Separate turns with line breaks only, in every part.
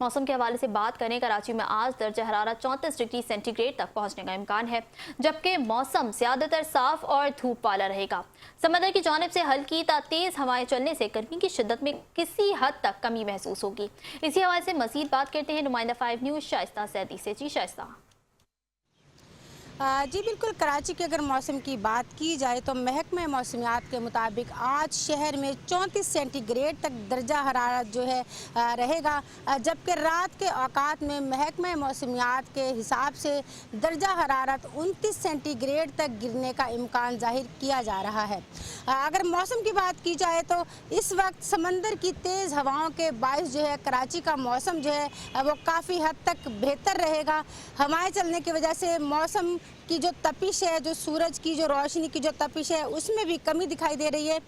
मौसम के हवाले से बात करें, कराची में आज दर्जा हरारत 34 डिग्री सेंटीग्रेड तक पहुंचने का इम्कान है, जबकि मौसम ज्यादातर साफ और धूप वाला रहेगा। समंदर की जानिब से हल्की ता तेज हवाएं चलने से गर्मी की शिद्दत में किसी हद तक कमी महसूस होगी। इसी हवाले से मजीद बात करते हैं नुमाइंदा 5 न्यूज़ शाइस्ता सैदी से। जी शाइस्ता।
जी बिल्कुल, कराची के अगर मौसम की बात की जाए तो महकमे मौसमियात के मुताबिक आज शहर में 34 सेंटीग्रेड तक दर्जा हरारत जो है रहेगा, जबकि रात के औकात में महकमे मौसमियात के हिसाब से दर्जा हरारत 29 सेंटीग्रेड तक गिरने का इम्कान जाहिर किया जा रहा है। अगर मौसम की बात की जाए तो इस वक्त समंदर की तेज़ हवाओं के बायस जो है कराची का मौसम जो है वो काफ़ी हद तक बेहतर रहेगा। हवाएं चलने की वजह से मौसम की जो तपिश है, जो सूरज की जो रोशनी की जो तपिश है, उसमें भी कमी दिखाई दे रही है।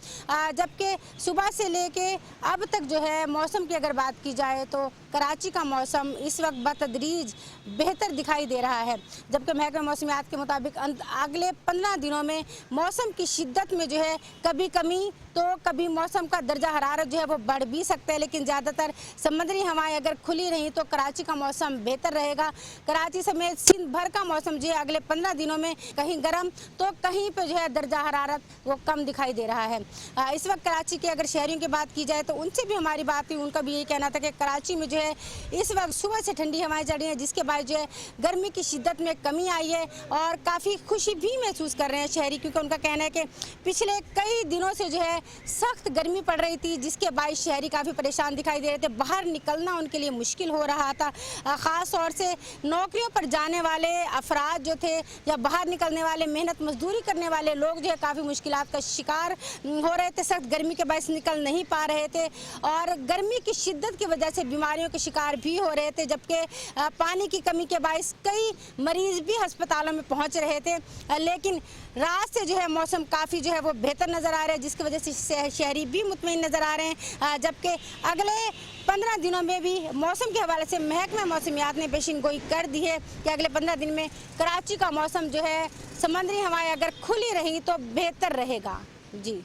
जबकि सुबह से लेके अब तक जो है मौसम की अगर बात की जाए तो कराची का मौसम इस वक्त बतदरीज बेहतर दिखाई दे रहा है। जबकि महकमे मौसमियात के मुताबिक अगले 15 दिनों में मौसम की शिद्दत में जो है कभी कमी तो कभी मौसम का दर्जा हरारत जो है वो बढ़ भी सकता है, लेकिन ज़्यादातर समुद्री हवाएं अगर खुली रहीं तो कराची का मौसम बेहतर रहेगा। कराची समेत सिंध भर का मौसम जो है अगले 15 दिनों में कहीं गर्म तो कहीं पे जो है दर्जा हरारत वो कम दिखाई दे रहा है। इस वक्त कराची के अगर शहरियों की बात की जाए तो उनसे भी हमारी बात हुई, उनका भी यही कहना था कि कराची में जो है इस वक्त सुबह से ठंडी हवाएं चल रही हैं, जिसके बाद जो है गर्मी की शिद्दत में कमी आई है और काफ़ी खुशी भी महसूस कर रहे हैं शहरी, क्योंकि उनका कहना है कि पिछले कई दिनों से जो है सख्त गर्मी पड़ रही थी, जिसके बाद शहरी काफ़ी परेशान दिखाई दे रहे थे। बाहर निकलना उनके लिए मुश्किल हो रहा था। ख़ास तौर से नौकरियों पर जाने वाले अफराद जो थे या बाहर निकलने वाले मेहनत मजदूरी करने वाले लोग जो है काफ़ी मुश्किलात का शिकार हो रहे थे। सख्त गर्मी के बायस निकल नहीं पा रहे थे और गर्मी की शिद्दत की वजह से बीमारियों के शिकार भी हो रहे थे, जबकि पानी की कमी के बायस कई मरीज़ भी अस्पतालों में पहुँच रहे थे। लेकिन रात से जो है मौसम काफ़ी जो है वो बेहतर नज़र आ रहा है, जिसकी वजह से शहरी भी मुतमईन नज़र आ रहे हैं। जबकि अगले 15 दिनों में भी मौसम के हवाले से महकमा मौसमियात ने पेशिन गोई कर दी है कि अगले 15 दिन में कराची का मौसम जो है समंदरी हवाएं अगर खुली रही तो बेहतर रहेगा। जी।